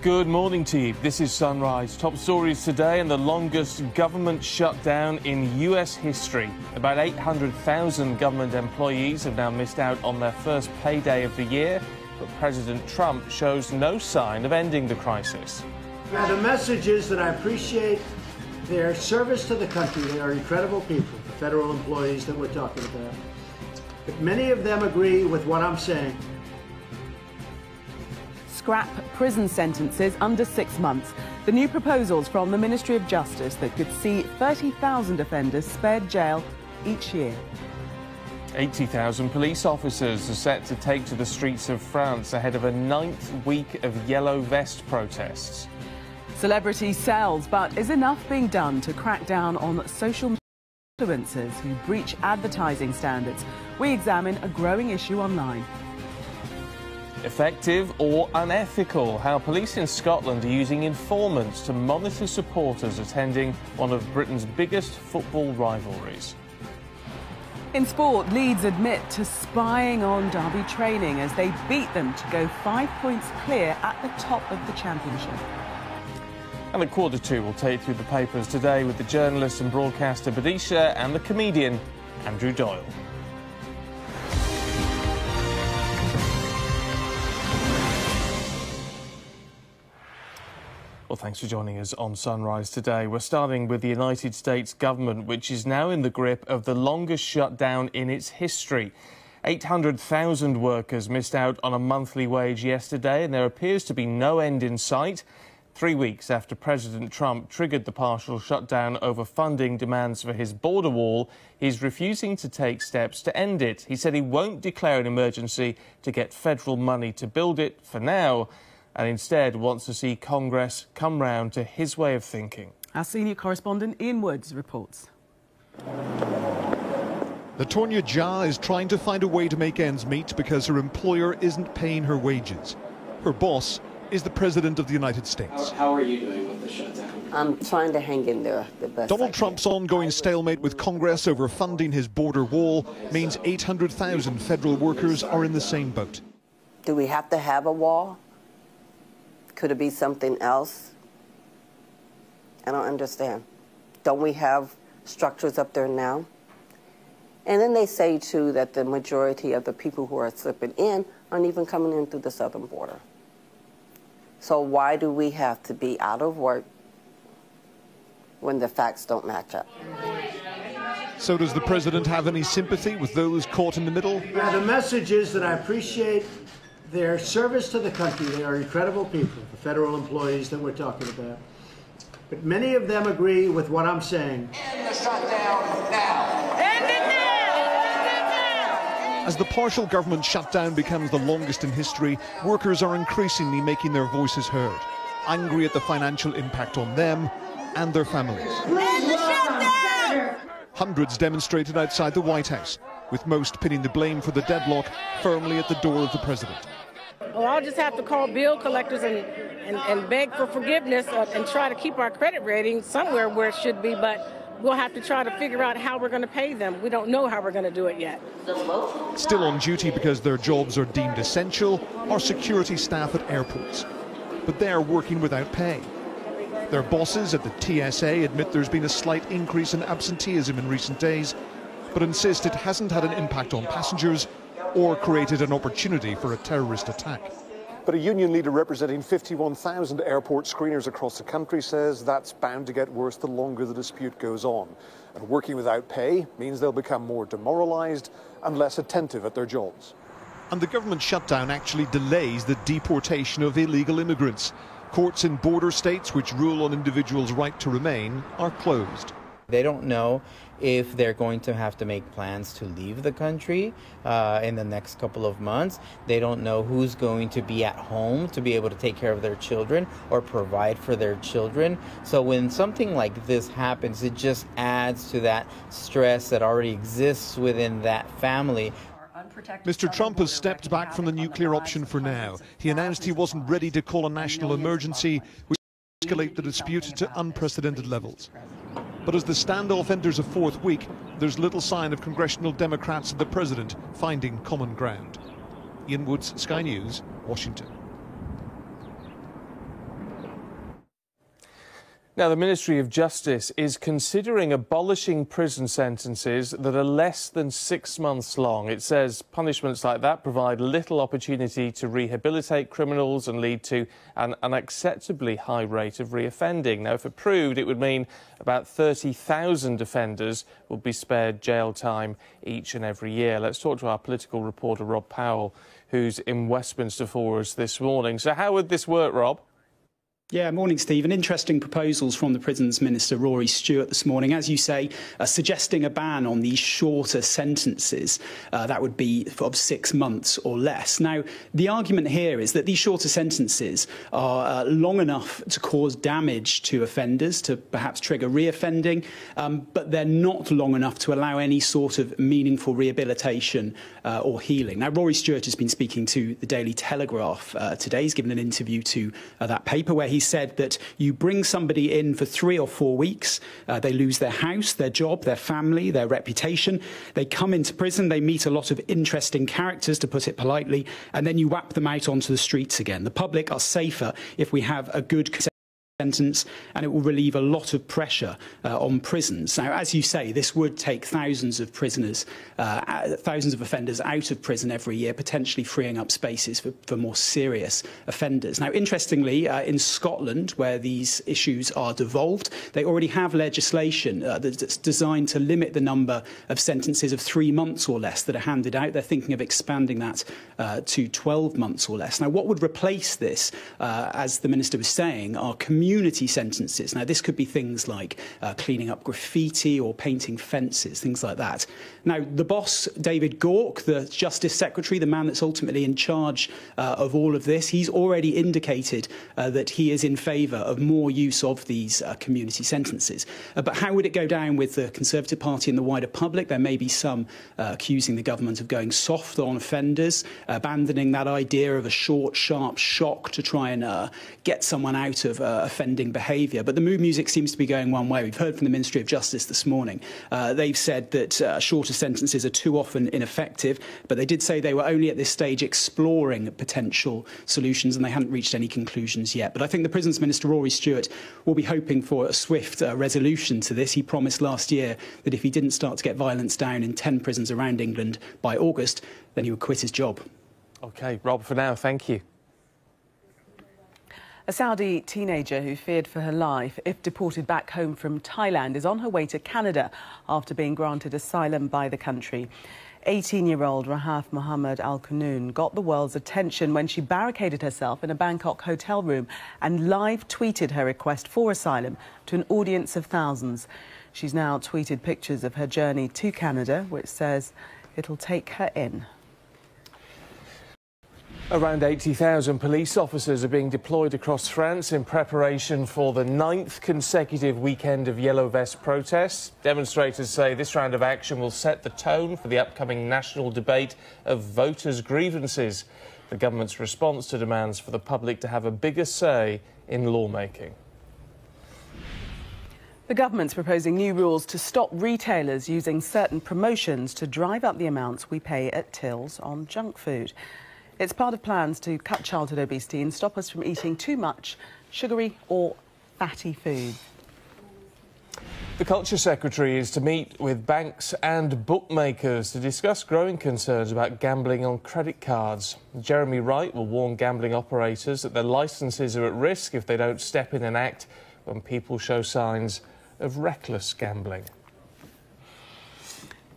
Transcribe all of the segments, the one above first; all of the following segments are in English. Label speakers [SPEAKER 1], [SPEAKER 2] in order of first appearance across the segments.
[SPEAKER 1] Good morning to you. This is Sunrise. Top stories today, and the longest government shutdown in US history. About 800,000 government employees have now missed out on their first payday of the year, but President Trump shows no sign of ending the crisis.
[SPEAKER 2] Now, the message is that I appreciate their service to the country. They are incredible people, the federal employees that we're talking about. But many of them agree with what I'm saying.
[SPEAKER 3] Scrap prison sentences under 6 months. The new proposals from the Ministry of Justice that could see 30,000 offenders spared jail each year.
[SPEAKER 1] 80,000 police officers are set to take to the streets of France ahead of a 9th week of yellow vest protests.
[SPEAKER 3] Celebrity sells, but is enough being done to crack down on social influencers who breach advertising standards? We examine a growing issue online.
[SPEAKER 1] Effective or unethical? How police in Scotland are using informants to monitor supporters attending one of Britain's biggest football rivalries.
[SPEAKER 3] In sport, Leeds admit to spying on Derby training as they beat them to go 5 points clear at the top of the championship.
[SPEAKER 1] And at 1:45, we'll take you through the papers today with the journalist and broadcaster Badisha and the comedian Andrew Doyle. Well, thanks for joining us on Sunrise today. We're starting with the United States government, which is now in the grip of the longest shutdown in its history. 800,000 workers missed out on a monthly wage yesterday, and there appears to be no end in sight. 3 weeks after President Trump triggered the partial shutdown over funding demands for his border wall, he's refusing to take steps to end it. He said he won't declare an emergency to get federal money to build it for now, and instead wants to see Congress come round to his way of thinking.
[SPEAKER 3] Our senior correspondent Ian Woods reports.
[SPEAKER 4] Latonya Jha is trying to find a way to make ends meet because her employer isn't paying her wages. Her boss is the President of the United States.
[SPEAKER 5] How are you doing with the shutdown?
[SPEAKER 6] I'm trying to hang in there the best
[SPEAKER 4] Donald Trump's ongoing stalemate with Congress over funding his border wall means 800,000 federal workers are in the same boat.
[SPEAKER 6] Do we have to have a wall? Could it be something else? I don't understand. Don't we have structures up there now? And then they say, too, that the majority of the people who are slipping in aren't even coming in through the southern border. So why do we have to be out of work when the facts don't match up?
[SPEAKER 4] So does the president have any sympathy with those caught in the middle?
[SPEAKER 2] Now, the message is that I appreciate their service to the country. They are incredible people, the federal employees that we're talking about. But many of them agree with what I'm saying.
[SPEAKER 5] End the shutdown now! End it now!
[SPEAKER 4] As the partial government shutdown becomes the longest in history, workers are increasingly making their voices heard, angry at the financial impact on them and their families.
[SPEAKER 5] End the shutdown!
[SPEAKER 4] Hundreds demonstrated outside the White House, with most pinning the blame for the deadlock firmly at the door of the president.
[SPEAKER 7] Well, I'll just have to call bill collectors and beg for forgiveness and try to keep our credit rating somewhere where it should be, but we'll have to try to figure out how we're going to pay them. We don't know how we're going to do it yet.
[SPEAKER 4] Still on duty because their jobs are deemed essential are security staff at airports. But they're working without pay. Their bosses at the TSA admit there's been a slight increase in absenteeism in recent days, but insist it hasn't had an impact on passengers or created an opportunity for a terrorist attack.
[SPEAKER 8] But a union leader representing 51,000 airport screeners across the country says that's bound to get worse the longer the dispute goes on. And working without pay means they'll become more demoralised and less attentive at their jobs.
[SPEAKER 4] And the government shutdown actually delays the deportation of illegal immigrants. Courts in border states which rule on individuals' right to remain are closed.
[SPEAKER 9] They don't know if they're going to have to make plans to leave the country in the next couple of months. They don't know who's going to be at home to be able to take care of their children or provide for their children. So when something like this happens, it just adds to that stress that already exists within that family.
[SPEAKER 4] Mr. Trump has stepped back from the nuclear option for now. He announced he wasn't ready to call a national emergency, which would escalate the dispute to unprecedented levels. But as the standoff enters a 4th week, there's little sign of congressional Democrats and the president finding common ground. Ian Woods, Sky News, Washington.
[SPEAKER 1] Now, the Ministry of Justice is considering abolishing prison sentences that are less than 6 months long. It says punishments like that provide little opportunity to rehabilitate criminals and lead to an unacceptably high rate of reoffending. Now, if approved, it would mean about 30,000 offenders would be spared jail time each and every year. Let's talk to our political reporter, Rob Powell, who's in Westminster for us this morning. So how would this work, Rob?
[SPEAKER 10] Yeah, morning, Stephen. Interesting proposals from the Prisons Minister, Rory Stewart, this morning. As you say, suggesting a ban on these shorter sentences. That would be of 6 months or less. Now, the argument here is that these shorter sentences are long enough to cause damage to offenders, to perhaps trigger reoffending, but they're not long enough to allow any sort of meaningful rehabilitation or healing. Now, Rory Stewart has been speaking to the Daily Telegraph today. He's given an interview to that paper where he said that you bring somebody in for 3 or 4 weeks, they lose their house, their job, their family, their reputation, they come into prison, they meet a lot of interesting characters, to put it politely, and then you whap them out onto the streets again. The public are safer if we have a good sentence, and it will relieve a lot of pressure on prisons. Now, as you say, this would take thousands of prisoners, thousands of offenders out of prison every year, potentially freeing up spaces for more serious offenders. Now, interestingly, in Scotland, where these issues are devolved, they already have legislation that's designed to limit the number of sentences of 3 months or less that are handed out. They're thinking of expanding that to 12 months or less. Now, what would replace this, as the Minister was saying, are community sentences. Now, this could be things like cleaning up graffiti or painting fences, things like that. Now, the boss, David Gauke, the Justice Secretary, the man that's ultimately in charge of all of this, he's already indicated that he is in favour of more use of these community sentences. But how would it go down with the Conservative Party and the wider public? There may be some accusing the government of going soft on offenders, abandoning that idea of a short, sharp shock to try and get someone out of offending behaviour. But the mood music seems to be going one way. We've heard from the Ministry of Justice this morning. They've said that shorter sentences are too often ineffective, but they did say they were only at this stage exploring potential solutions and they hadn't reached any conclusions yet. But I think the Prisons Minister, Rory Stewart, will be hoping for a swift resolution to this. He promised last year that if he didn't start to get violence down in 10 prisons around England by August, then he would quit his job. OK, Rob, for now, thank you.
[SPEAKER 3] A Saudi teenager who feared for her life if deported back home from Thailand is on her way to Canada after being granted asylum by the country. 18-year-old Rahaf Mohammed Al-Qunun got the world's attention when she barricaded herself in a Bangkok hotel room and live tweeted her request for asylum to an audience of thousands. She's now tweeted pictures of her journey to Canada, which says it'll take her in.
[SPEAKER 1] Around 80,000 police officers are being deployed across France in preparation for the 9th consecutive weekend of Yellow Vest protests. Demonstrators say this round of action will set the tone for the upcoming national debate of voters' grievances, the government's response to demands for the public to have a bigger say in lawmaking.
[SPEAKER 3] The government's proposing new rules to stop retailers using certain promotions to drive up the amounts we pay at tills on junk food. It's part of plans to cut childhood obesity and stop us from eating too much sugary or fatty food.
[SPEAKER 1] The Culture Secretary is to meet with banks and bookmakers to discuss growing concerns about gambling on credit cards. Jeremy Wright will warn gambling operators that their licences are at risk if they don't step in and act when people show signs of reckless gambling.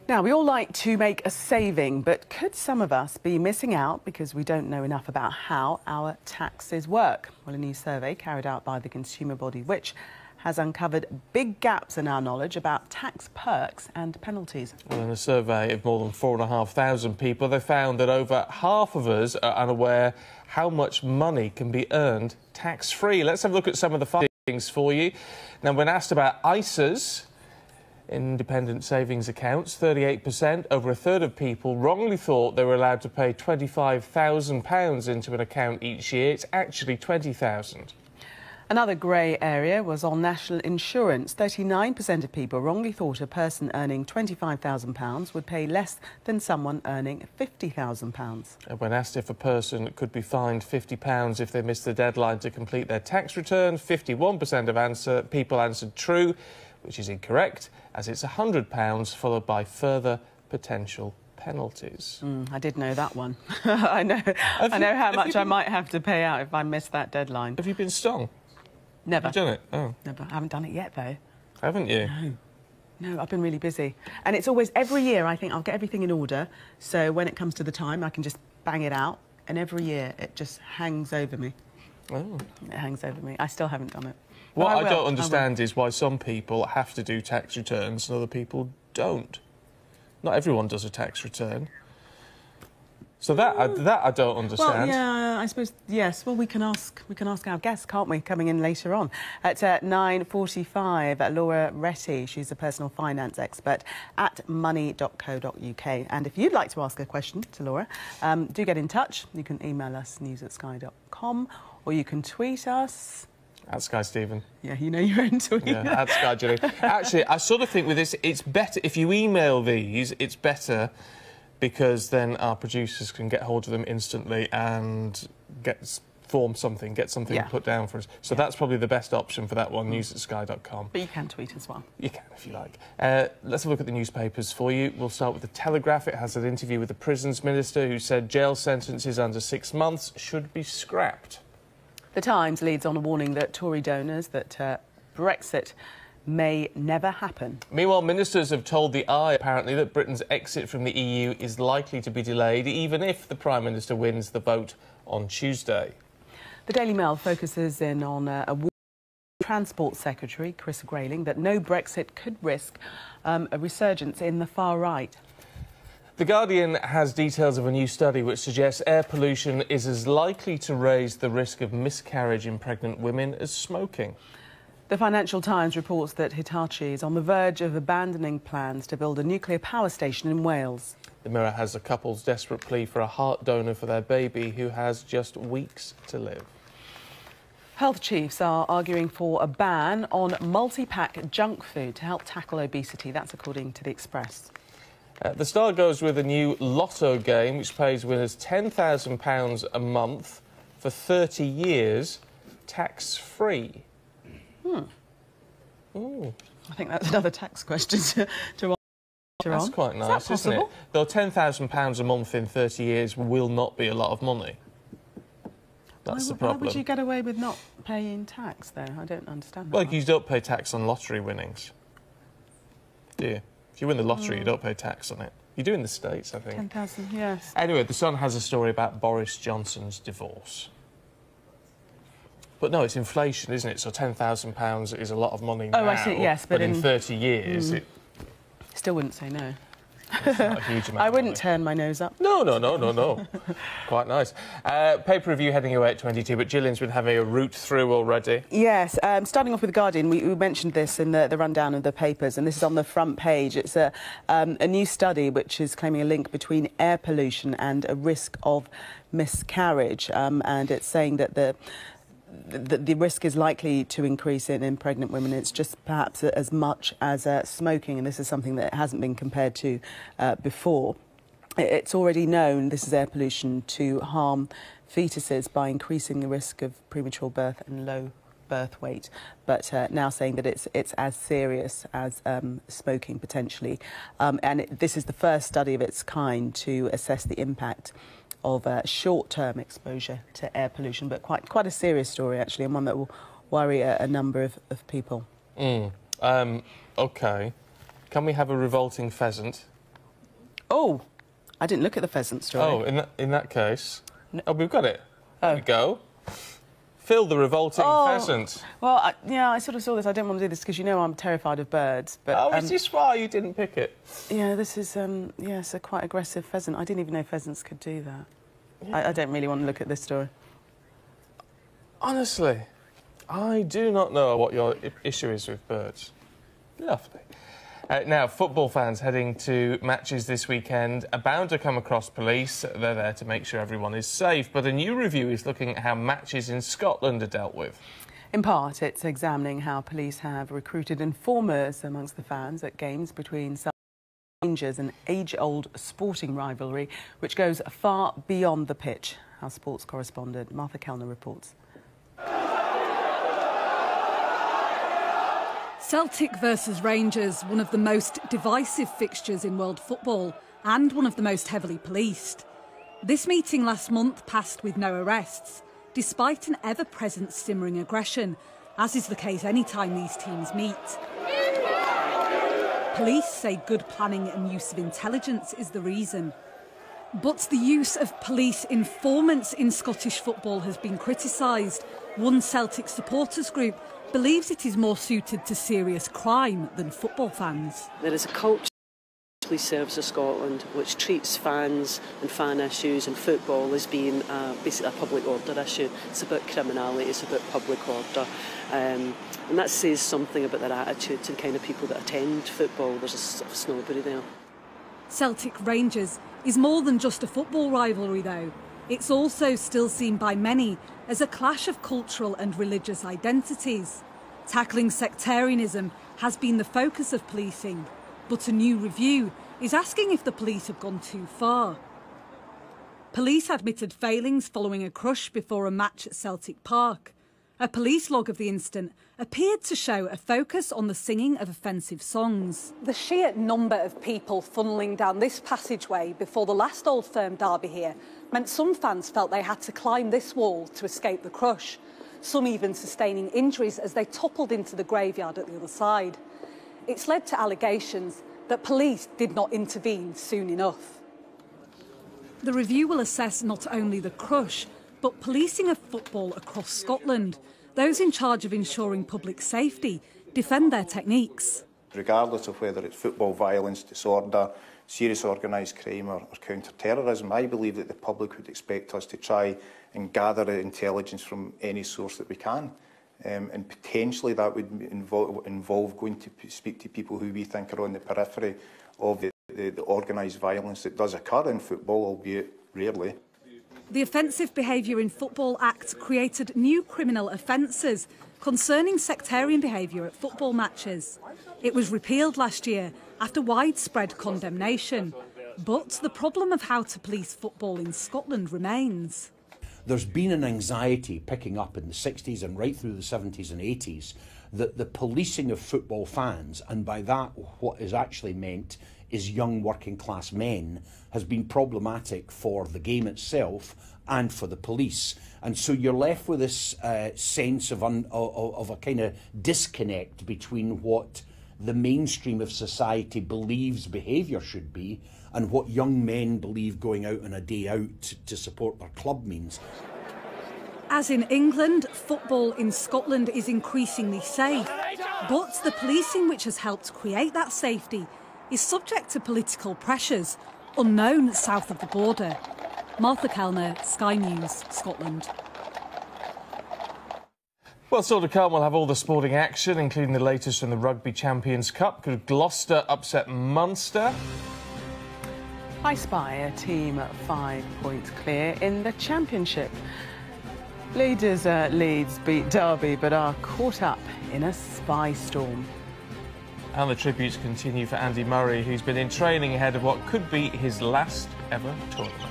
[SPEAKER 3] Now, we all like to make a saving, but could some of us be missing out because we don't know enough about how our taxes work? Well, a new survey carried out by the consumer body Which has uncovered big gaps in our knowledge about tax perks and penalties.
[SPEAKER 1] Well, in a survey of more than 4,500 people, they found that over half of us are unaware how much money can be earned tax-free. Let's have a look at some of the findings for you. Now, when asked about ISAs, independent savings accounts, 38%, over a third of people wrongly thought they were allowed to pay £25,000 into an account each year. It's actually £20,000.
[SPEAKER 3] Another grey area was on national insurance. 39% of people wrongly thought a person earning £25,000 would pay less than someone earning £50,000.
[SPEAKER 1] When asked if a person could be fined £50 if they missed the deadline to complete their tax return, 51% of people answered true, which is incorrect, as it's £100 followed by further potential penalties.
[SPEAKER 3] I did know that one. I know how much I might have to pay out if I miss that deadline.
[SPEAKER 1] Have you been stung?
[SPEAKER 3] Never.
[SPEAKER 1] You've done it? Oh.
[SPEAKER 3] Never. I haven't done it yet, though.
[SPEAKER 1] Haven't you?
[SPEAKER 3] No, I've been really busy. And it's always, every year, I think I'll get everything in order, so when it comes to the time, I can just bang it out, and every year it just hangs over me.
[SPEAKER 1] Oh.
[SPEAKER 3] It hangs over me. I still haven't done it.
[SPEAKER 1] What I don't understand is why some people have to do tax returns and other people don't. Not everyone does a tax return. So that I don't understand.
[SPEAKER 3] Well, yeah, I suppose, yes. Well, we can ask our guest, can't we, coming in later on. At 9:45, Laura Retty, she's a personal finance expert at money.co.uk. And if you'd like to ask a question to Laura, do get in touch. You can email us, news@sky.com, or you can tweet us.
[SPEAKER 1] At Sky Stephen.
[SPEAKER 3] Yeah, you know your own tweet.
[SPEAKER 1] Yeah, at Sky Julie. Actually, I sort of think with this, it's better, if you email these, it's better because then our producers can get hold of them instantly and get something put down for us. So that's probably the best option for that one, news@sky.com.
[SPEAKER 3] But you can tweet as well.
[SPEAKER 1] You can, if you like. Let's have a look at the newspapers for you. We'll start with The Telegraph. It has an interview with the Prisons Minister who said jail sentences under 6 months should be scrapped.
[SPEAKER 3] The Times leads on a warning that Tory donors that Brexit may never happen.
[SPEAKER 1] Meanwhile, ministers have told the Eye, apparently, that Britain's exit from the EU is likely to be delayed, even if the Prime Minister wins the vote on Tuesday.
[SPEAKER 3] The Daily Mail focuses in on a Transport Secretary, Chris Grayling, that no Brexit could risk a resurgence in the far right.
[SPEAKER 1] The Guardian has details of a new study which suggests air pollution is as likely to raise the risk of miscarriage in pregnant women as smoking.
[SPEAKER 3] The Financial Times reports that Hitachi is on the verge of abandoning plans to build a nuclear power station in Wales.
[SPEAKER 1] The Mirror has a couple's desperate plea for a heart donor for their baby who has just weeks to live.
[SPEAKER 3] Health chiefs are arguing for a ban on multi-pack junk food to help tackle obesity. That's according to The Express.
[SPEAKER 1] The Star goes with a new lotto game which pays winners £10,000 a month for 30 years, tax-free. Ooh.
[SPEAKER 3] I think that's another tax question to answer.
[SPEAKER 1] That's quite nice, isn't it? Though £10,000 a month in 30 years will not be a lot of money. That's the problem.
[SPEAKER 3] Why would you get away with not paying tax, though? I don't understand that.
[SPEAKER 1] Well, you don't pay tax on lottery winnings, do you? If you win the lottery, you don't pay tax on it. You do in the States, I think.
[SPEAKER 3] 10,000, yes.
[SPEAKER 1] Anyway, The Sun has a story about Boris Johnson's divorce. But no, it's inflation, isn't it? So £10,000 is a lot of money now.
[SPEAKER 3] Oh, I see, yes.
[SPEAKER 1] But in 30 years, it...
[SPEAKER 3] Still wouldn't say no.
[SPEAKER 1] It's not a huge amount
[SPEAKER 3] I
[SPEAKER 1] of
[SPEAKER 3] wouldn't
[SPEAKER 1] money.
[SPEAKER 3] turn my nose up.
[SPEAKER 1] No. Quite nice. Paper review heading away at 22, but Gillian's been having a route through already. Yes,
[SPEAKER 3] starting off with The Guardian, we mentioned this in the rundown of the papers, and this is on the front page. It's a new study which is claiming a link between air pollution and a risk of miscarriage, and it's saying that the risk is likely to increase in pregnant women. It's just perhaps as much as smoking, and this is something that hasn't been compared to before. It's already known, this is air pollution, to harm fetuses by increasing the risk of premature birth and low birth weight, but now saying that it's as serious as smoking potentially. This is the first study of its kind to assess the impact of short-term exposure to air pollution, but quite a serious story, actually, and one that will worry a number of people.
[SPEAKER 1] OK. Can we have a revolting pheasant?
[SPEAKER 3] Oh, I didn't look at the pheasant story.
[SPEAKER 1] Oh, in that case...
[SPEAKER 3] No.
[SPEAKER 1] Oh, we've got it. There we go. Phil the revolting pheasant.
[SPEAKER 3] Well, I sort of saw this. I didn't want to do this because, you know, I'm terrified of birds. But,
[SPEAKER 1] is this why you didn't pick it?
[SPEAKER 3] Yeah, this is, it's a quite aggressive pheasant. I didn't even know pheasants could do that. Yeah. I don't really want to look at this story.
[SPEAKER 1] Honestly, I do not know what your issue is with birds. Lovely. Now, football fans heading to matches this weekend are bound to come across police. They're there to make sure everyone is safe. But a new review is looking at how matches in Scotland are dealt with.
[SPEAKER 3] In part, it's examining how police have recruited informers amongst the fans at games between Rangers, an age-old sporting rivalry which goes far beyond the pitch. Our sports correspondent Martha Kellner reports.
[SPEAKER 11] Celtic versus Rangers, one of the most divisive fixtures in world football and one of the most heavily policed. This meeting last month passed with no arrests, despite an ever-present simmering aggression, as is the case any time these teams meet. Police say good planning and use of intelligence is the reason. But the use of police informants in Scottish football has been criticised. One Celtic supporters group believes it is more suited to serious crime than football fans.
[SPEAKER 12] There is a culture in Police Service of Scotland which treats fans and fan issues and football as being basically a public order issue. It's about criminality, it's about public order. And that says something about their attitude to the kind of people that attend football. There's a sort of snobbery there.
[SPEAKER 11] Celtic Rangers is more than just a football rivalry, though. It's also still seen by many as a clash of cultural and religious identities. Tackling sectarianism has been the focus of policing, but a new review is asking if the police have gone too far. Police admitted failings following a crush before a match at Celtic Park. A police log of the incident appeared to show a focus on the singing of offensive songs.
[SPEAKER 13] The sheer number of people funneling down this passageway before the last Old Firm derby here meant some fans felt they had to climb this wall to escape the crush, some even sustaining injuries as they toppled into the graveyard at the other side. It's led to allegations that police did not intervene soon enough.
[SPEAKER 11] The review will assess not only the crush, but policing of football across Scotland. Those in charge of ensuring public safety defend their techniques.
[SPEAKER 14] Regardless of whether it's football violence, disorder, serious organised crime or counter-terrorism, I believe that the public would expect us to try and gather intelligence from any source that we can. And potentially that would involve going to speak to people who we think are on the periphery of the organised violence that does occur in football, albeit rarely.
[SPEAKER 11] The Offensive Behaviour in Football Act created new criminal offences concerning sectarian behaviour at football matches. It was repealed last year after widespread condemnation. But the problem of how to police football in Scotland remains.
[SPEAKER 15] There's been an anxiety picking up in the 60s and right through the 70s and 80s that the policing of football fans, and by that what is actually meant is young working class men, has been problematic for the game itself and for the police. And so you're left with this sense of a kind of disconnect between what the mainstream of society believes behaviour should be and what young men believe going out on a day out to support their club means.
[SPEAKER 11] As in England, football in Scotland is increasingly safe. But the policing which has helped create that safety is subject to political pressures unknown south of the border. Martha Kellner, Sky News, Scotland.
[SPEAKER 1] Well, still to come, we'll have all the sporting action, including the latest from the Rugby Champions Cup. Could Gloucester upset Munster?
[SPEAKER 3] I spy a team 5 points clear in the Championship. Leaders Leeds beat Derby but are caught up in a spy storm.
[SPEAKER 1] And the tributes continue for Andy Murray, who's been in training ahead of what could be his last ever tournament.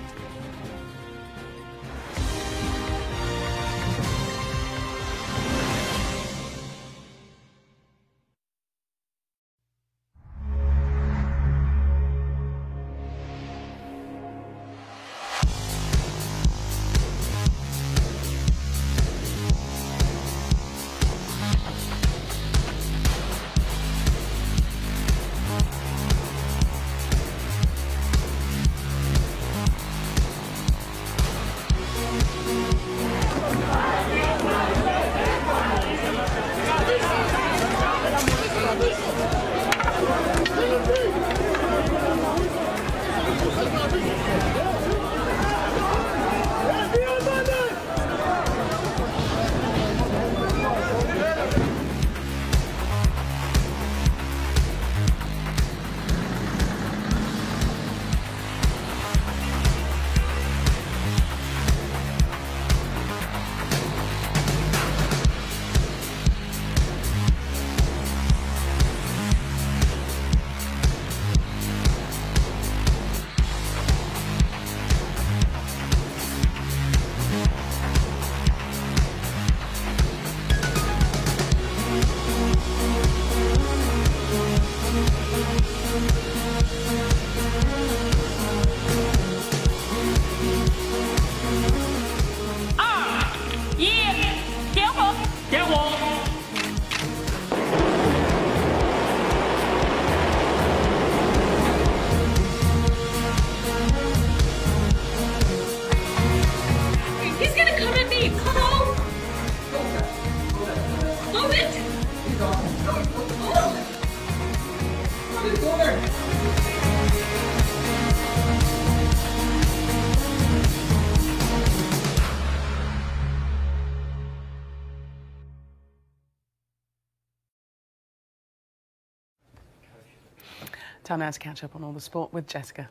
[SPEAKER 3] Time now to catch up on all the sport with Jessica.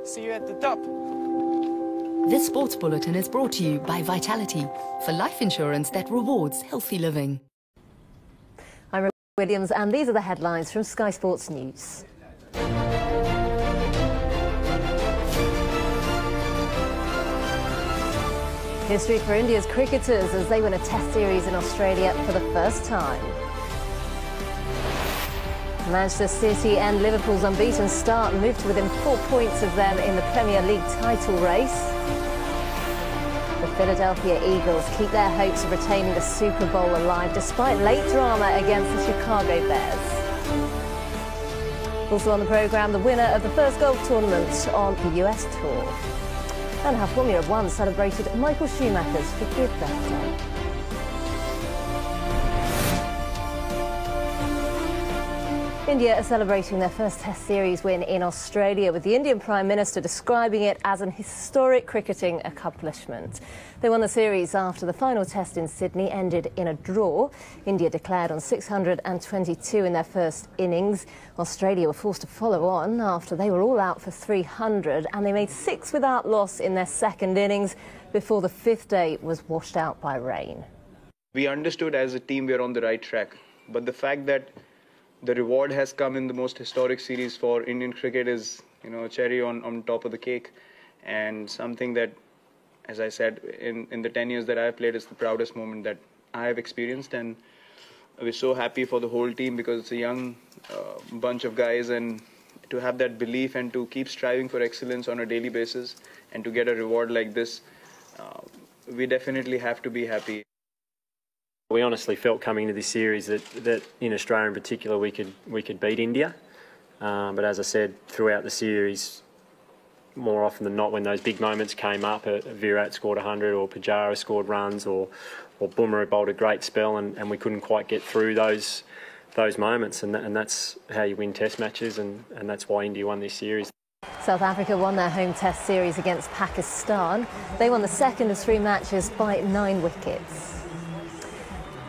[SPEAKER 16] See you at the top.
[SPEAKER 17] This sports bulletin is brought to you by Vitality, for life insurance that rewards healthy living.
[SPEAKER 18] I'm Rebecca Williams, and these are the headlines from Sky Sports News. History for India's cricketers as they win a test series in Australia for the first time. Manchester City and Liverpool's unbeaten start moved to within 4 points of them in the Premier League title race. The Philadelphia Eagles keep their hopes of retaining the Super Bowl alive despite late drama against the Chicago Bears. Also on the programme, the winner of the first golf tournament on the US Tour. And how Formula One celebrated Michael Schumacher's 50th birthday. India are celebrating their first Test series win in Australia, with the Indian Prime Minister describing it as an historic cricketing accomplishment. They won the series after the final Test in Sydney ended in a draw. India declared on 622 in their first innings. Australia were forced to follow on after they were all out for 300, and they made 6 without loss in their second innings before the 5th day was washed out by rain.
[SPEAKER 19] We understood as a team we are on the right track, but the fact that the reward has come in the most historic series for Indian cricket is, a cherry on top of the cake, and something that, as I said, in the 10 years that I've played, is the proudest moment that I have experienced, and we're so happy for the whole team because it's a young bunch of guys, and to have that belief and to keep striving for excellence on a daily basis and to get a reward like this, we definitely have to be happy.
[SPEAKER 20] We honestly felt coming into this series that in Australia in particular we could beat India, but as I said, throughout the series, more often than not, when those big moments came up, Virat scored 100 or Pujara scored runs or Bumrah bowled a great spell, and we couldn't quite get through those moments, and that's how you win Test matches, and that's why India won this series.
[SPEAKER 18] South Africa won their home Test series against Pakistan. They won the second of 3 matches by 9 wickets.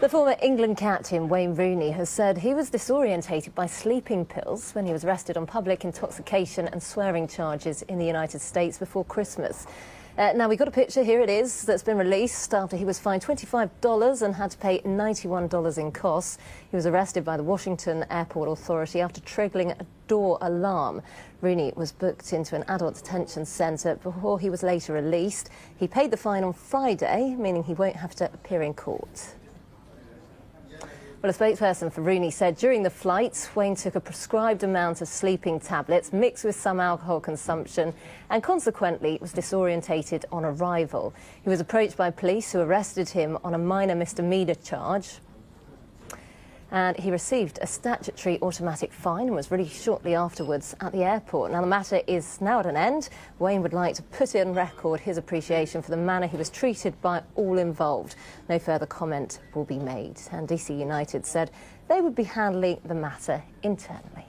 [SPEAKER 18] The former England captain, Wayne Rooney, has said he was disorientated by sleeping pills when he was arrested on public intoxication and swearing charges in the United States before Christmas. Now, we've got a picture, here it is, that's been released after he was fined $25 and had to pay $91 in costs. He was arrested by the Washington Airport Authority after triggering a door alarm. Rooney was booked into an adult detention centre before he was later released. He paid the fine on Friday, meaning he won't have to appear in court. Well, a spokesperson for Rooney said during the flight, Wayne took a prescribed amount of sleeping tablets mixed with some alcohol consumption and consequently was disorientated on arrival. He was approached by police who arrested him on a minor misdemeanor charge. And he received a statutory automatic fine and was released shortly afterwards at the airport. Now, the matter is now at an end. Wayne would like to put in record his appreciation for the manner he was treated by all involved. No further comment will be made. And DC United said they would be handling the matter internally.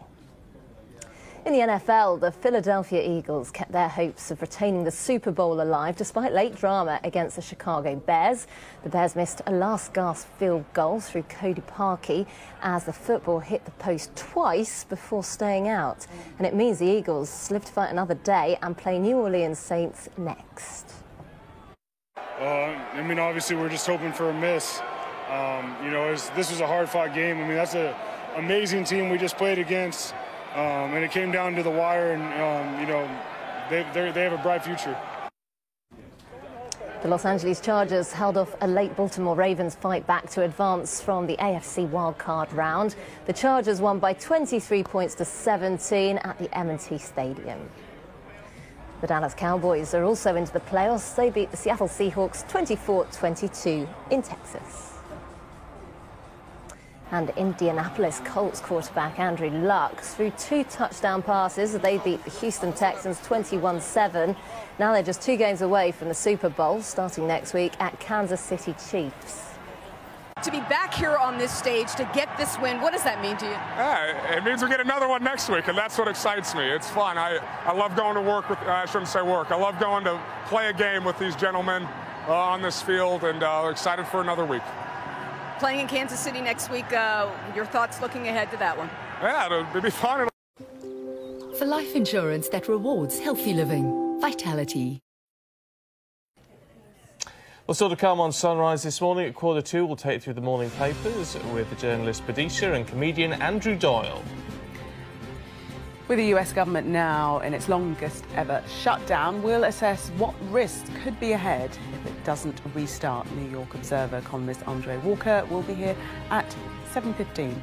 [SPEAKER 18] In the NFL, the Philadelphia Eagles kept their hopes of retaining the Super Bowl alive despite late drama against the Chicago Bears. The Bears missed a last-gasp field goal through Cody Parkey as the football hit the post twice before staying out. And it means the Eagles live to fight another day and play New Orleans Saints next.
[SPEAKER 21] Obviously we're just hoping for a miss. This was a hard-fought game. That's an amazing team we just played against. And it came down to the wire, and, they have a bright future.
[SPEAKER 18] The Los Angeles Chargers held off a late Baltimore Ravens fight back to advance from the AFC wildcard round. The Chargers won by 23 points to 17 at the M&T Stadium. The Dallas Cowboys are also into the playoffs. They beat the Seattle Seahawks 24-22 in Texas. And Indianapolis Colts quarterback Andrew Luck threw 2 touchdown passes as they beat the Houston Texans 21-7. Now they're just 2 games away from the Super Bowl, starting next week at Kansas City Chiefs.
[SPEAKER 22] To be back here on this stage to get this win, what does that mean to you?
[SPEAKER 23] It means we get another one next week, and that's what excites me. It's fun. I love going to work with, I shouldn't say work, I love going to play a game with these gentlemen on this field, and excited for another week.
[SPEAKER 22] playing in Kansas City next week. Your thoughts looking ahead to that one?
[SPEAKER 23] Yeah, it'll be fun.
[SPEAKER 17] For life insurance that rewards healthy living, Vitality.
[SPEAKER 1] Well, still to come on Sunrise this morning at 2:15, we'll take you through the morning papers with the journalist Badisha and comedian Andrew Doyle.
[SPEAKER 3] With the US government now in its longest ever shutdown, we'll assess what risks could be ahead if it doesn't restart. New York Observer economist Andre Walker will be here at 7:15.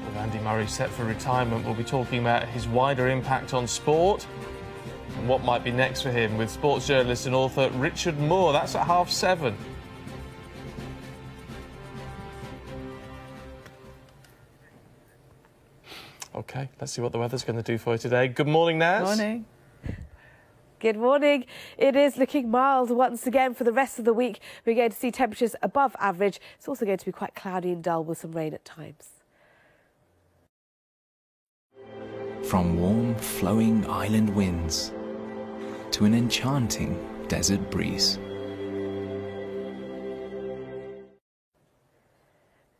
[SPEAKER 1] With Andy Murray set for retirement, we'll be talking about his wider impact on sport and what might be next for him with sports journalist and author Richard Moore. That's at 7:30. OK, let's see what the weather's going to do for you today. Good morning, Naz.
[SPEAKER 3] Morning.
[SPEAKER 2] Good morning. It is looking mild once again for the rest of the week. We're going to see temperatures above average. It's also going to be quite cloudy and dull with some rain at times.
[SPEAKER 5] From warm, flowing island winds to an enchanting desert breeze.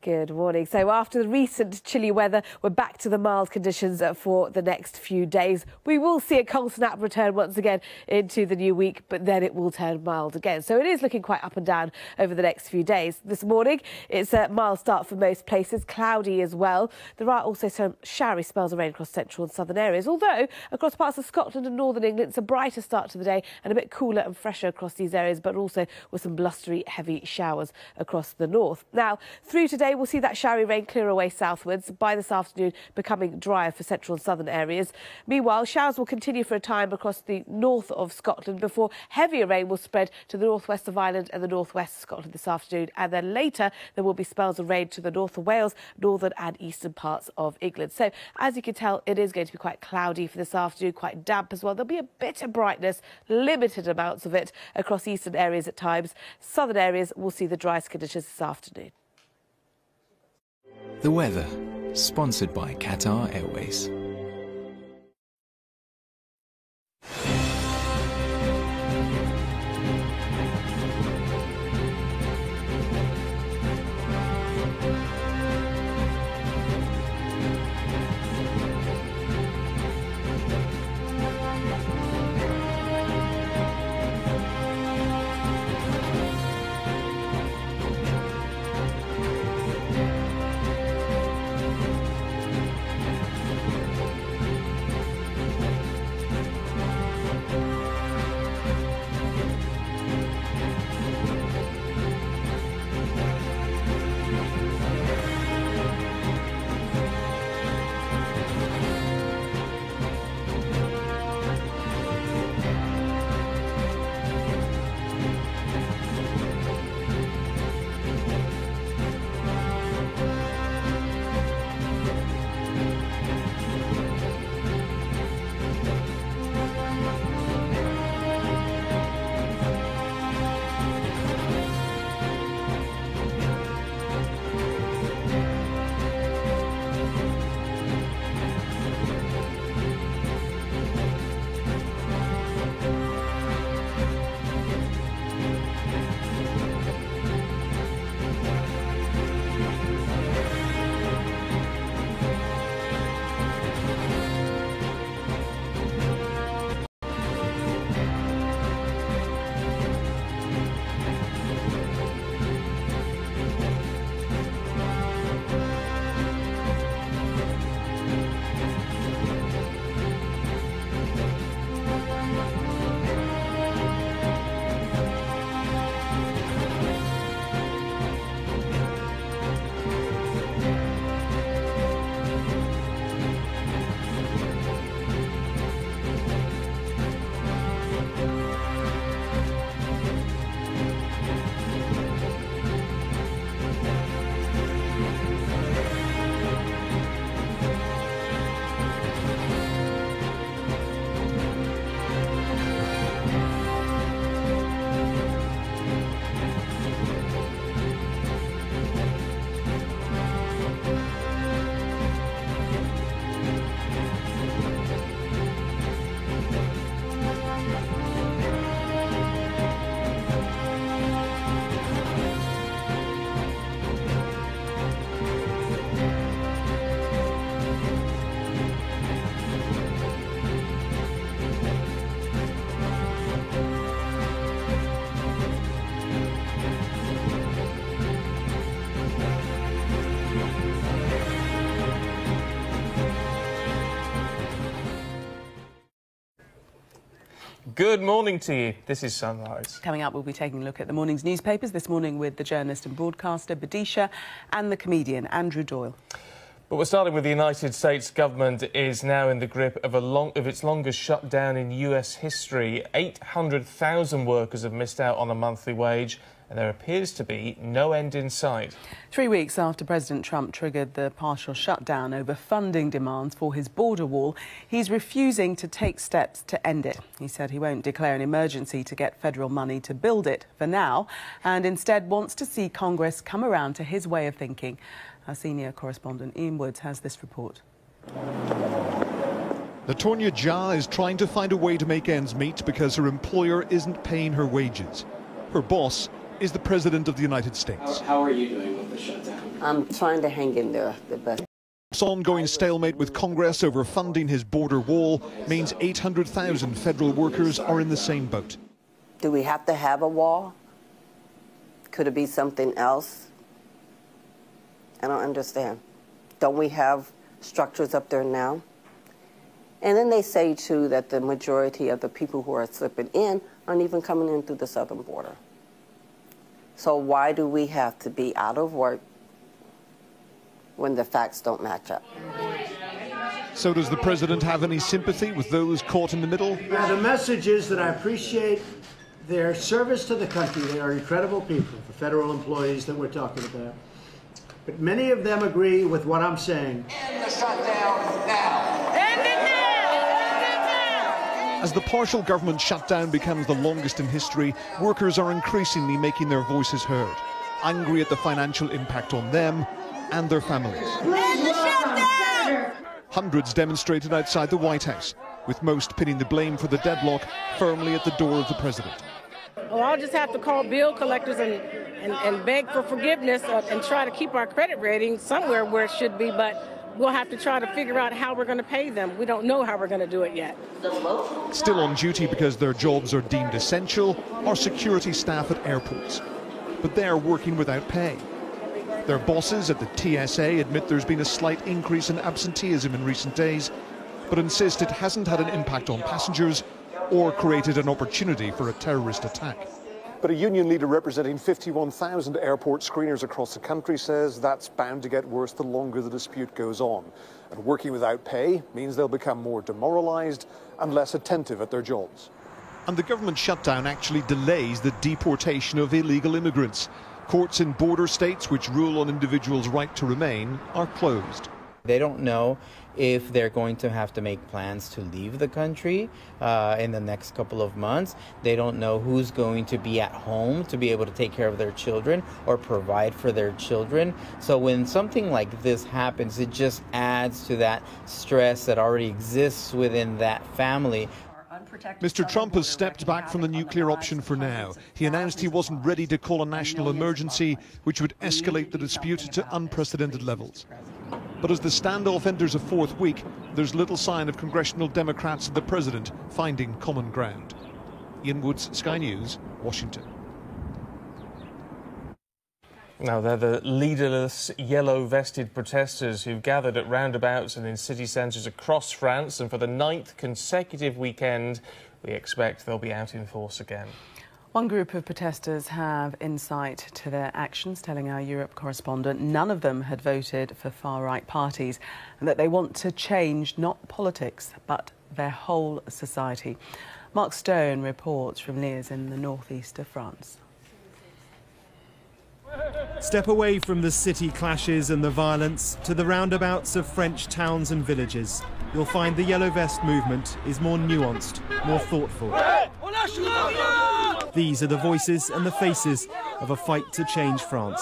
[SPEAKER 2] Good morning. So after the recent chilly weather, we're back to the mild conditions for the next few days. We will see a cold snap return once again into the new week, but then it will turn mild again. So it is looking quite up and down over the next few days. This morning, it's a mild start for most places, cloudy as well. There are also some showery spells of rain across central and southern areas, although across parts of Scotland and northern England, it's a brighter start to the day and a bit cooler and fresher across these areas, but also with some blustery, heavy showers across the north. Now, through today, we'll see that showery rain clear away southwards, by this afternoon becoming drier for central and southern areas. Meanwhile, showers will continue for a time across the north of Scotland before heavier rain will spread to the northwest of Ireland and the northwest of Scotland this afternoon. And then later, there will be spells of rain to the north of Wales, northern and eastern parts of England. So, as you can tell, it is going to be quite cloudy for this afternoon, quite damp as well. There'll be a bit of brightness, limited amounts of it across eastern areas at times. Southern areas will see the driest conditions this afternoon.
[SPEAKER 5] The weather, sponsored by Qatar Airways.
[SPEAKER 1] Good morning to you. This is Sunrise.
[SPEAKER 3] Coming up, we'll be taking a look at the morning's newspapers this morning with the journalist and broadcaster Badisha and the comedian Andrew Doyle.
[SPEAKER 1] But we're starting with the United States government is now in the grip of its longest shutdown in US history. 800,000 workers have missed out on a monthly wage, and there appears to be no end in sight.
[SPEAKER 3] 3 weeks after President Trump triggered the partial shutdown over funding demands for his border wall, he's refusing to take steps to end it. He said he won't declare an emergency to get federal money to build it for now, and instead wants to see Congress come around to his way of thinking. Our senior correspondent Ian Woods has this report.
[SPEAKER 4] Latonya Jha is trying to find a way to make ends meet because her employer isn't paying her wages. Her boss is the President of the United States.
[SPEAKER 6] How are you doing with the shutdown?
[SPEAKER 7] I'm trying to hang in there the best.
[SPEAKER 4] Trump's ongoing stalemate with Congress over funding his border wall means 800,000 federal workers are in the same boat.
[SPEAKER 7] Do we have to have a wall? Could it be something else? I don't understand. Don't we have structures up there now? And then they say, too, that the majority of the people who are slipping in aren't even coming in through the southern border. So why do we have to be out of work when the facts don't match up?
[SPEAKER 4] So does the president have any sympathy with those caught in the middle?
[SPEAKER 6] The message is that I appreciate their service to the country. They are incredible people, the federal employees that we're talking about. But many of them agree with what I'm saying. End the shutdown now! End it
[SPEAKER 4] now! As the partial government shutdown becomes the longest in history, workers are increasingly making their voices heard, angry at the financial impact on them and their families.
[SPEAKER 6] End the shutdown!
[SPEAKER 4] Hundreds demonstrated outside the White House, with most pinning the blame for the deadlock firmly at the door of the president.
[SPEAKER 8] Well, I'll just have to call bill collectors and beg for forgiveness and try to keep our credit rating somewhere where it should be, but we'll have to try to figure out how we're going to pay them. We don't know how we're going to do it yet.
[SPEAKER 4] Still on duty because their jobs are deemed essential are security staff at airports. But they're working without pay. Their bosses at the TSA admit there's been a slight increase in absenteeism in recent days, but insist it hasn't had an impact on passengers or created an opportunity for a terrorist attack.
[SPEAKER 24] But a union leader representing 51,000 airport screeners across the country says that's bound to get worse the longer the dispute goes on. And working without pay means they'll become more demoralised and less attentive at their jobs.
[SPEAKER 4] And the government shutdown actually delays the deportation of illegal immigrants. Courts in border states which rule on individuals' right to remain are closed.
[SPEAKER 9] They don't know if they're going to have to make plans to leave the country in the next couple of months. They don't know who's going to be at home to be able to take care of their children or provide for their children. So when something like this happens, it just adds to that stress that already exists within that family.
[SPEAKER 4] Mr. Trump has stepped back from the nuclear option for now. He announced he wasn't ready to call a national emergency, which would escalate the dispute to unprecedented levels. But as the standoff enters a fourth week, there's little sign of congressional Democrats and the president finding common ground. Ian Woods, Sky News, Washington.
[SPEAKER 1] Now, they're the leaderless, yellow-vested protesters who've gathered at roundabouts and in city centres across France, and for the 9th consecutive weekend, we expect they'll be out in force again.
[SPEAKER 3] One group of protesters have insight to their actions, telling our Europe correspondent none of them had voted for far-right parties and that they want to change not politics but their whole society. Mark Stone reports from Liège in the northeast of France.
[SPEAKER 25] Step away from the city clashes and the violence to the roundabouts of French towns and villages. You'll find the Yellow Vest movement is more nuanced, more thoughtful. These are the voices and the faces of a fight to change France.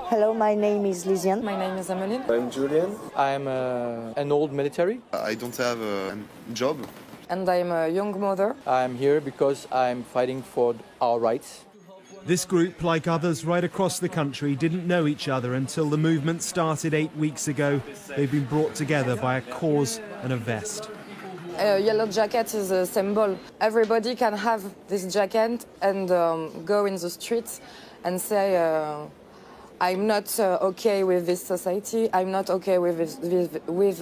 [SPEAKER 26] Hello, my name is Lysiane.
[SPEAKER 27] My name is Ameline.
[SPEAKER 28] I'm Julian.
[SPEAKER 27] I'm an old military.
[SPEAKER 28] I don't have a job.
[SPEAKER 27] And I'm a young mother. I'm here because I'm fighting for our rights.
[SPEAKER 25] This group, like others right across the country, didn't know each other until the movement started 8 weeks ago. They've been brought together by a cause and a vest.
[SPEAKER 27] A yellow jacket is a symbol. Everybody can have this jacket and go in the streets and say,
[SPEAKER 10] I'm not okay with this society. I'm not okay with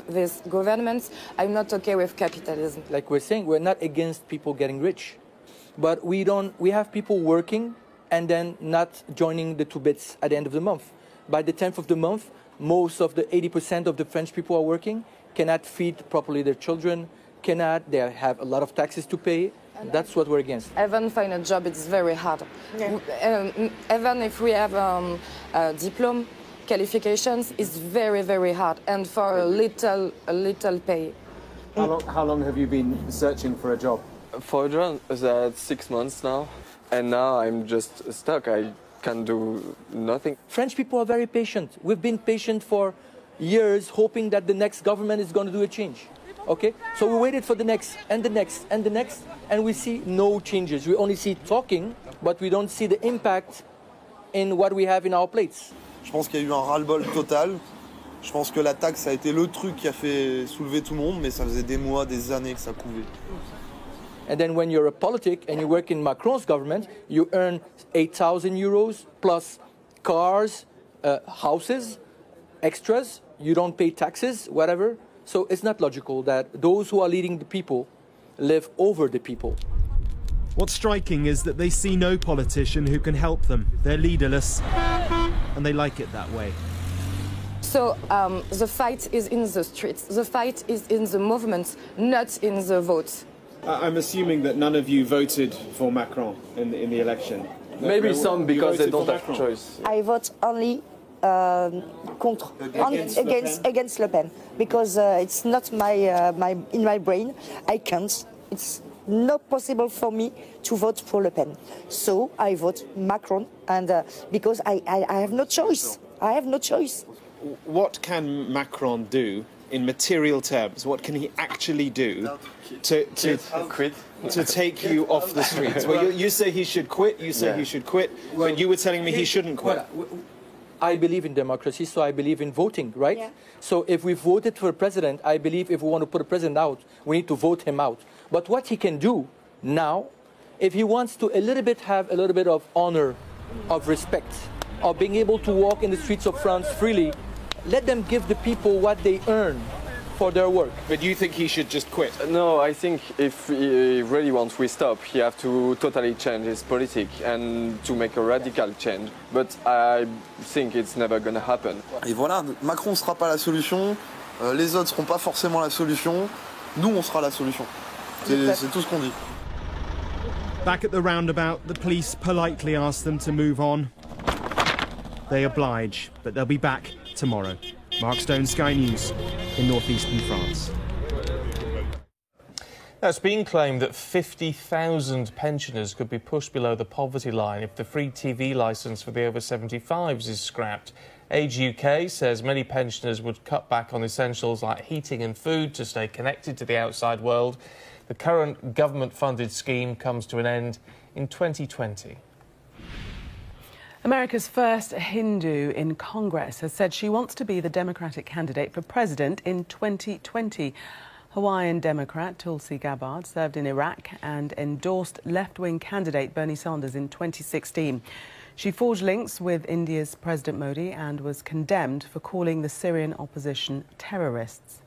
[SPEAKER 10] this government. I'm not okay with capitalism.
[SPEAKER 27] Like we're saying, we're not against people getting rich, but we have people working and then not joining the 2 bits at the end of the month. By the 10th of the month, most of the 80% of the French people are working, cannot feed properly their children, they have a lot of taxes to pay. That's what we're against.
[SPEAKER 10] Even find a job, it's very hard. Yeah. Even if we have diploma qualifications, it's very, very hard, and for a little pay.
[SPEAKER 11] How long have you been searching for a job?
[SPEAKER 12] For a job, that's 6 months now, and now I'm just stuck. I can do nothing.
[SPEAKER 27] French people are very patient. We've been patient for years, hoping that the next government is going to do a change. Okay, so we waited for the next, and the next, and the next, and we see no changes. We only see talking, but we don't see the impact in what we have in our plates.
[SPEAKER 28] Je pense qu'il y a eu un ras-le-bol total. Je pense que la taxe a été le truc qui a fait soulever tout le monde, mais ça faisait des mois, des années que ça couvait.
[SPEAKER 27] And then when you're a politic and you work in Macron's government, you earn 8,000 euros plus cars, houses, extras. You don't pay taxes, whatever. So it's not logical that those who are leading the people live over the people.
[SPEAKER 25] What's striking is that they see no politician who can help them. They're leaderless, and they like it that way.
[SPEAKER 10] So the fight is in the streets. The fight is in the movements, not in the votes.
[SPEAKER 11] I'm assuming that none of you voted for Macron in the election.
[SPEAKER 12] Maybe some because they don't have a choice.
[SPEAKER 13] I vote only contre, against Le Pen, because it's not in my brain. I can't. It's not possible for me to vote for Le Pen. So I vote Macron, and because I have no choice. I have no choice.
[SPEAKER 11] What can Macron do in material terms? What can he actually do to take you off the streets? Well, you say he should quit. You say he should quit, but you were telling me he shouldn't quit.
[SPEAKER 27] I believe in democracy, so I believe in voting, right? Yeah. So if we voted for a president, I believe if we want to put a president out, we need to vote him out. But what he can do now, if he wants to have a little bit of honor, of respect, of being able to walk in the streets of France freely, let them give the people what they earn for their work.
[SPEAKER 11] But you think he should just quit?
[SPEAKER 12] No, I think if he really wants to stop, he has to totally change his politics and to make a radical change. But I think it's never going to happen.
[SPEAKER 28] Et voilà, Macron ne sera pas la solution, les autres ne seront pas forcément la solution, nous on sera la solution. C'est tout ce qu'on dit.
[SPEAKER 25] Back at the roundabout, the police politely ask them to move on. They oblige, but they'll be back tomorrow. Mark Stone, Sky News in northeastern France.
[SPEAKER 1] Now, it's been claimed that 50,000 pensioners could be pushed below the poverty line if the free TV licence for the over 75s is scrapped. Age UK says many pensioners would cut back on essentials like heating and food to stay connected to the outside world. The current government-funded scheme comes to an end in 2020.
[SPEAKER 3] America's first Hindu in Congress has said she wants to be the Democratic candidate for president in 2020. Hawaiian Democrat Tulsi Gabbard served in Iraq and endorsed left-wing candidate Bernie Sanders in 2016. She forged links with India's President Modi and was condemned for calling the Syrian opposition terrorists.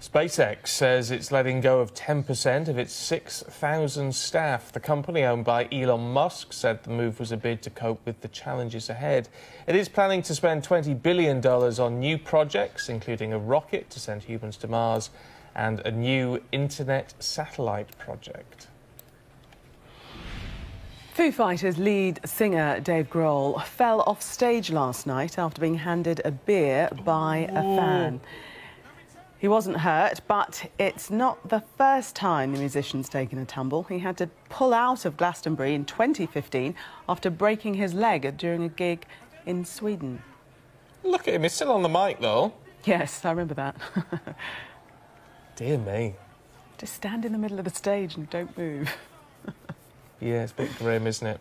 [SPEAKER 1] SpaceX says it's letting go of 10% of its 6,000 staff. The company, owned by Elon Musk, said the move was a bid to cope with the challenges ahead. It is planning to spend $20 billion on new projects, including a rocket to send humans to Mars and a new internet satellite project.
[SPEAKER 3] Foo Fighters lead singer Dave Grohl fell off stage last night after being handed a beer by a fan. He wasn't hurt, but it's not the first time the musician's taken a tumble. He had to pull out of Glastonbury in 2015 after breaking his leg during a gig in Sweden.
[SPEAKER 1] Look at him, he's still on the mic, though.
[SPEAKER 3] Yes, I remember that.
[SPEAKER 1] Dear me.
[SPEAKER 3] Just stand in the middle of the stage and don't move.
[SPEAKER 1] Yeah, it's a bit grim, isn't it?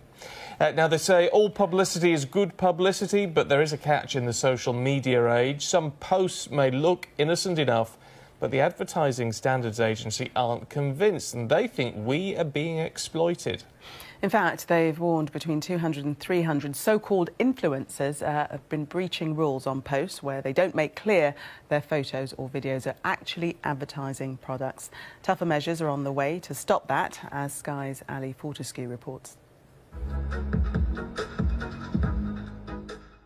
[SPEAKER 1] Now, they say all publicity is good publicity, but there is a catch in the social media age. Some posts may look innocent enough, But the Advertising Standards Agency aren't convinced, and they think we are being exploited.
[SPEAKER 3] In fact, they've warned between 200 and 300 so-called influencers have been breaching rules on posts where they don't make clear their photos or videos are actually advertising products. Tougher measures are on the way to stop that, as Sky's Ali Fortescue reports.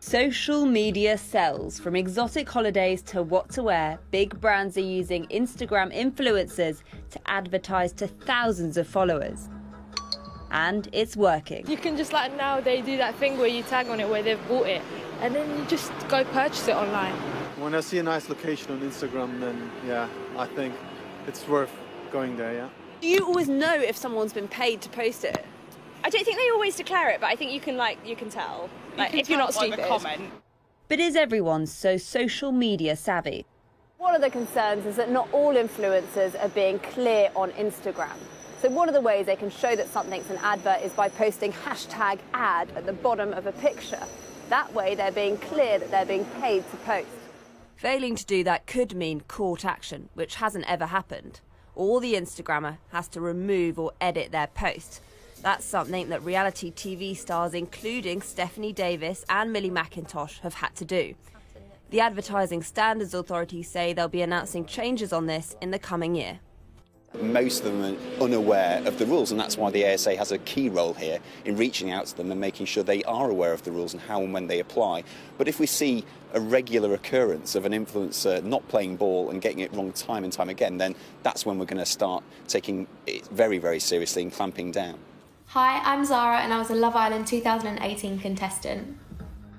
[SPEAKER 14] Social media sells. From exotic holidays to what to wear, big brands are using Instagram influencers to advertise to thousands of followers. And it's working.
[SPEAKER 15] You can just, like, now they do that thing where you tag on it where they've bought it, and then you just go purchase it online.
[SPEAKER 16] When I see a nice location on Instagram, then yeah, I think it's worth going there, yeah.
[SPEAKER 18] Do you always know if someone's been paid to post it? I don't think they always declare it, but I think you can tell. Like, if you're not stupid.
[SPEAKER 14] But is everyone so social media savvy?
[SPEAKER 18] One of the concerns is that not all influencers are being clear on Instagram. So one of the ways they can show that something's an advert is by posting #ad at the bottom of a picture. That way they're being clear that they're being paid to post.
[SPEAKER 14] Failing to do that could mean court action, which hasn't ever happened. Or the Instagrammer has to remove or edit their post. That's something that reality TV stars, including Stephanie Davis and Millie McIntosh, have had to do. The Advertising Standards Authority say they'll be announcing changes on this in the coming year.
[SPEAKER 19] Most of them are unaware of the rules, and that's why the ASA has a key role here in reaching out to them and making sure they are aware of the rules and how and when they apply. But if we see a regular occurrence of an influencer not playing ball and getting it wrong time and time again, then that's when we're going to start taking it very, very seriously and clamping down.
[SPEAKER 20] Hi, I'm Zara and I was a Love Island 2018 contestant.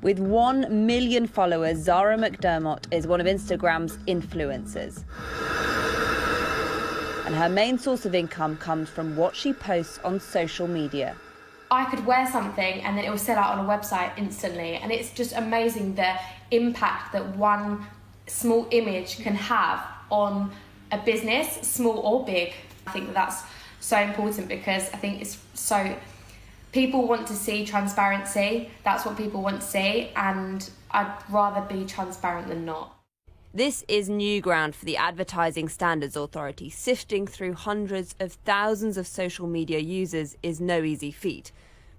[SPEAKER 14] With 1 million followers, Zara McDermott is one of Instagram's influencers. And her main source of income comes from what she posts on social media.
[SPEAKER 20] I could wear something and then it will sell out on a website instantly, and it's just amazing the impact that one small image can have on a business, small or big. I think that's so important because I think it's so... People want to see transparency. That's what people want to see, and I'd rather be transparent than not.
[SPEAKER 14] This is new ground for the Advertising Standards Authority. Sifting through hundreds of thousands of social media users is no easy feat.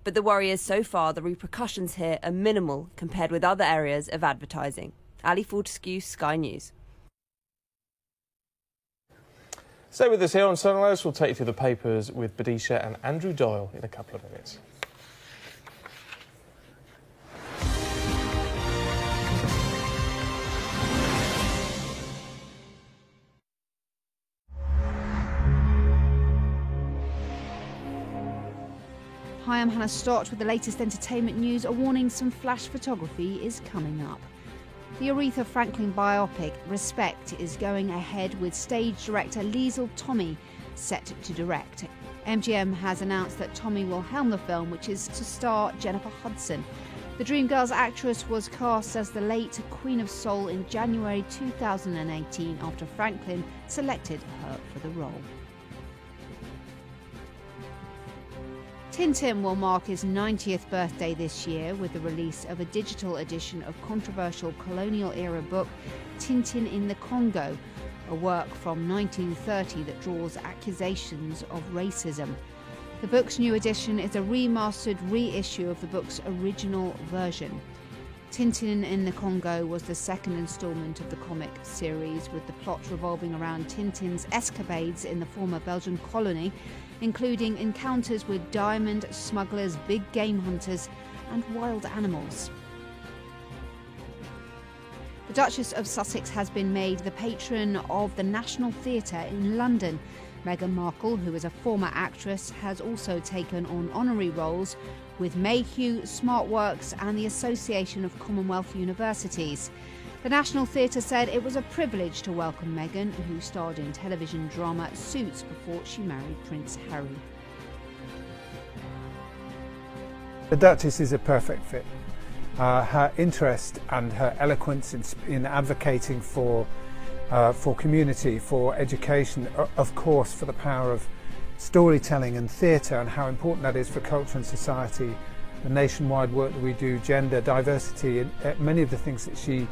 [SPEAKER 14] But the worry is so far the repercussions here are minimal compared with other areas of advertising. Ali Fortescue, Sky News.
[SPEAKER 1] Stay with us here on Sunrise. We'll take you through the papers with Badisha and Andrew Doyle in a couple of minutes.
[SPEAKER 21] Hi, I'm Hannah Stott with the latest entertainment news. A warning: some flash photography is coming up. The Aretha Franklin biopic Respect is going ahead with stage director Liesl Tommy set to direct. MGM has announced that Tommy will helm the film, which is to star Jennifer Hudson. The Dreamgirls actress was cast as the late Queen of Soul in January 2018 after Franklin selected her for the role. Tintin will mark his 90th birthday this year with the release of a digital edition of controversial colonial-era book Tintin in the Congo, a work from 1930 that draws accusations of racism. The book's new edition is a remastered reissue of the book's original version. Tintin in the Congo was the second instalment of the comic series, with the plot revolving around Tintin's escapades in the former Belgian colony, including encounters with diamond smugglers, big game hunters and wild animals. The Duchess of Sussex has been made the patron of the National Theatre in London. Meghan Markle, who is a former actress, has also taken on honorary roles with Mayhew, SmartWorks and the Association of Commonwealth Universities. The National Theatre said it was a privilege to welcome Meghan, who starred in television drama Suits before she married Prince Harry.
[SPEAKER 26] The Duchess is a perfect fit. Her interest and her eloquence in advocating for community, for education, of course for the power of storytelling and theatre and how important that is for culture and society, the nationwide work that we do, gender, diversity, and many of the things that she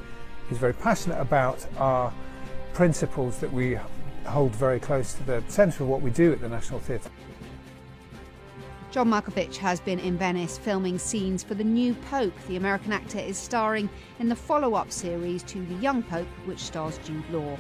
[SPEAKER 26] is very passionate about are principles that we hold very close to the centre of what we do at the National Theatre.
[SPEAKER 21] John Malkovich has been in Venice filming scenes for the new Pope. The American actor is starring in the follow-up series to The Young Pope, which stars Jude Law.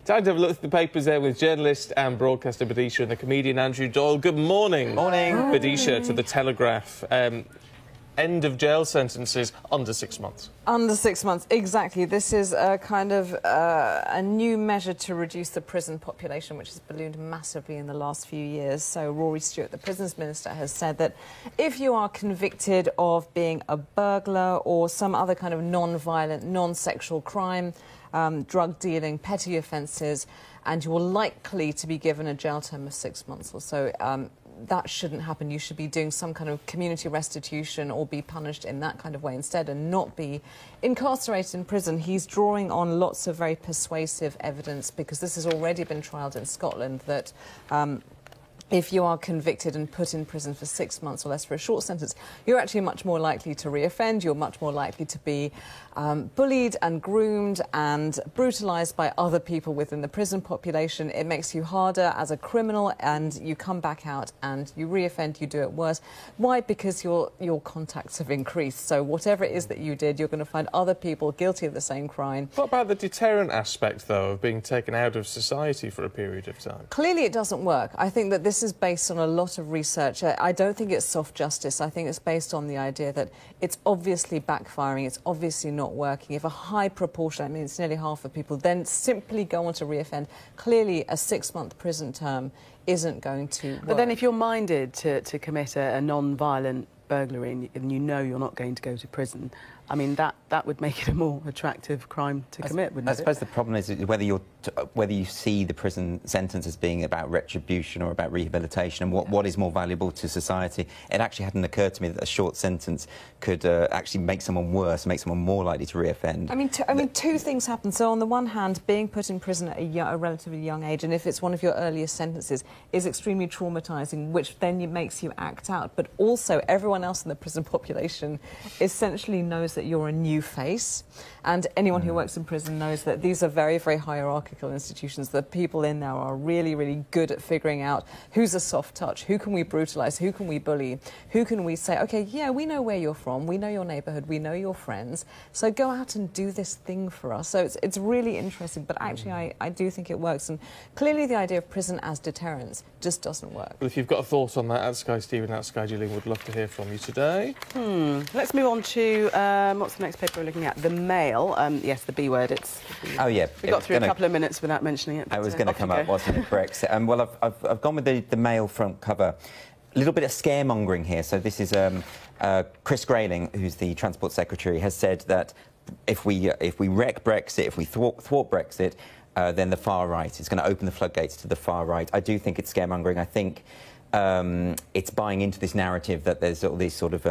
[SPEAKER 1] Time to have a look at the papers there with journalist and broadcaster Badisha and the comedian Andrew Doyle. Good morning.
[SPEAKER 2] Morning.
[SPEAKER 1] Badisha to the Telegraph. End of jail sentences under 6 months.
[SPEAKER 5] Under 6 months, exactly. This is a kind of a new measure to reduce the prison population, which has ballooned massively in the last few years. So Rory Stewart, the prisons minister, has said that if you are convicted of being a burglar or some other kind of non-violent, non-sexual crime, drug dealing, petty offences, and you're likely to be given a jail term of 6 months or so, that shouldn't happen. You should be doing some kind of community restitution or be punished in that kind of way instead and not be incarcerated in prison. He's drawing on lots of very persuasive evidence, because this has already been trialled in Scotland, that if you are convicted and put in prison for 6 months or less for a short sentence, you're actually much more likely to reoffend. You're much more likely to be bullied and groomed and brutalised by other people within the prison population. It makes you harder as a criminal, and you come back out and you reoffend, you do it worse. Why? Because your contacts have increased. So whatever it is that you did, you're going to find other people guilty of the same crime.
[SPEAKER 1] What about the deterrent aspect, though, of being taken out of society for a period of time?
[SPEAKER 5] Clearly it doesn't work. I think that this is based on a lot of research. I don't think it's soft justice. I think it's based on the idea that it's obviously backfiring, it's obviously not working. If a high proportion, I mean it's nearly half of people, then simply go on to reoffend, clearly a 6-month prison term isn't going to work.
[SPEAKER 3] But then if you're minded to commit a non-violent burglary and you know you're not going to go to prison, I mean, that would make it a more attractive crime to commit, wouldn't it?
[SPEAKER 2] I suppose the problem is whether you see the prison sentence as being about retribution or about rehabilitation, and what is more valuable to society. It actually hadn't occurred to me that a short sentence could actually make someone worse, make someone more likely to reoffend.
[SPEAKER 5] I mean, two things happen. So on the one hand, being put in prison at a relatively young age, and if it's one of your earliest sentences, is extremely traumatising, which then makes you act out. But also, everyone else in the prison population essentially knows that you're a new face, and anyone who works in prison knows that these are very, very hierarchical institutions. The people in there are really, really good at figuring out who's a soft touch, who can we brutalise, who can we bully, who can we say, OK, yeah, we know where you're from, we know your neighbourhood, we know your friends, so go out and do this thing for us. So it's really interesting, but actually I do think it works, and clearly the idea of prison as deterrence just doesn't work.
[SPEAKER 1] Well, if you've got a thought on that, at Sky Stephen, at Sky Gillian, would love to hear from you today.
[SPEAKER 3] Let's move on to what's the next paper we're looking at? The Mail. Yes, the B word.
[SPEAKER 2] Oh yeah.
[SPEAKER 3] We got through a couple of minutes without mentioning it.
[SPEAKER 2] I was going to come up, wasn't it, Brexit? Well, I've gone with the Mail front cover. A little bit of scaremongering here. So this is Chris Grayling, who's the Transport Secretary, has said that if we wreck Brexit, if we thwart Brexit, then the far right is going to open the floodgates to the far right. I do think it's scaremongering. I think it's buying into this narrative that there's all this sort of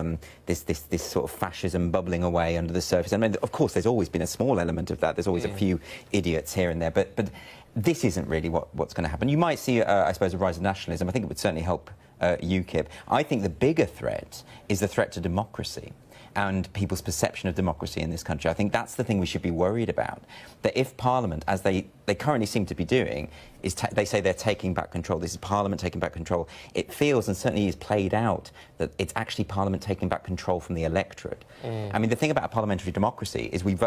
[SPEAKER 2] this sort of fascism bubbling away under the surface. I mean, of course, there's always been a small element of that. There's always a few idiots here and there, but this isn't really what's going to happen. You might see, I suppose, a rise of nationalism. I think it would certainly help UKIP. I think the bigger threat is the threat to democracy and people's perception of democracy in this country. I think that's the thing we should be worried about. That if Parliament, as they currently seem to be doing, is they say they're taking back control. This is Parliament taking back control. It feels, and certainly is played out, that it's actually Parliament taking back control from the electorate. I mean, the thing about a parliamentary democracy is we vote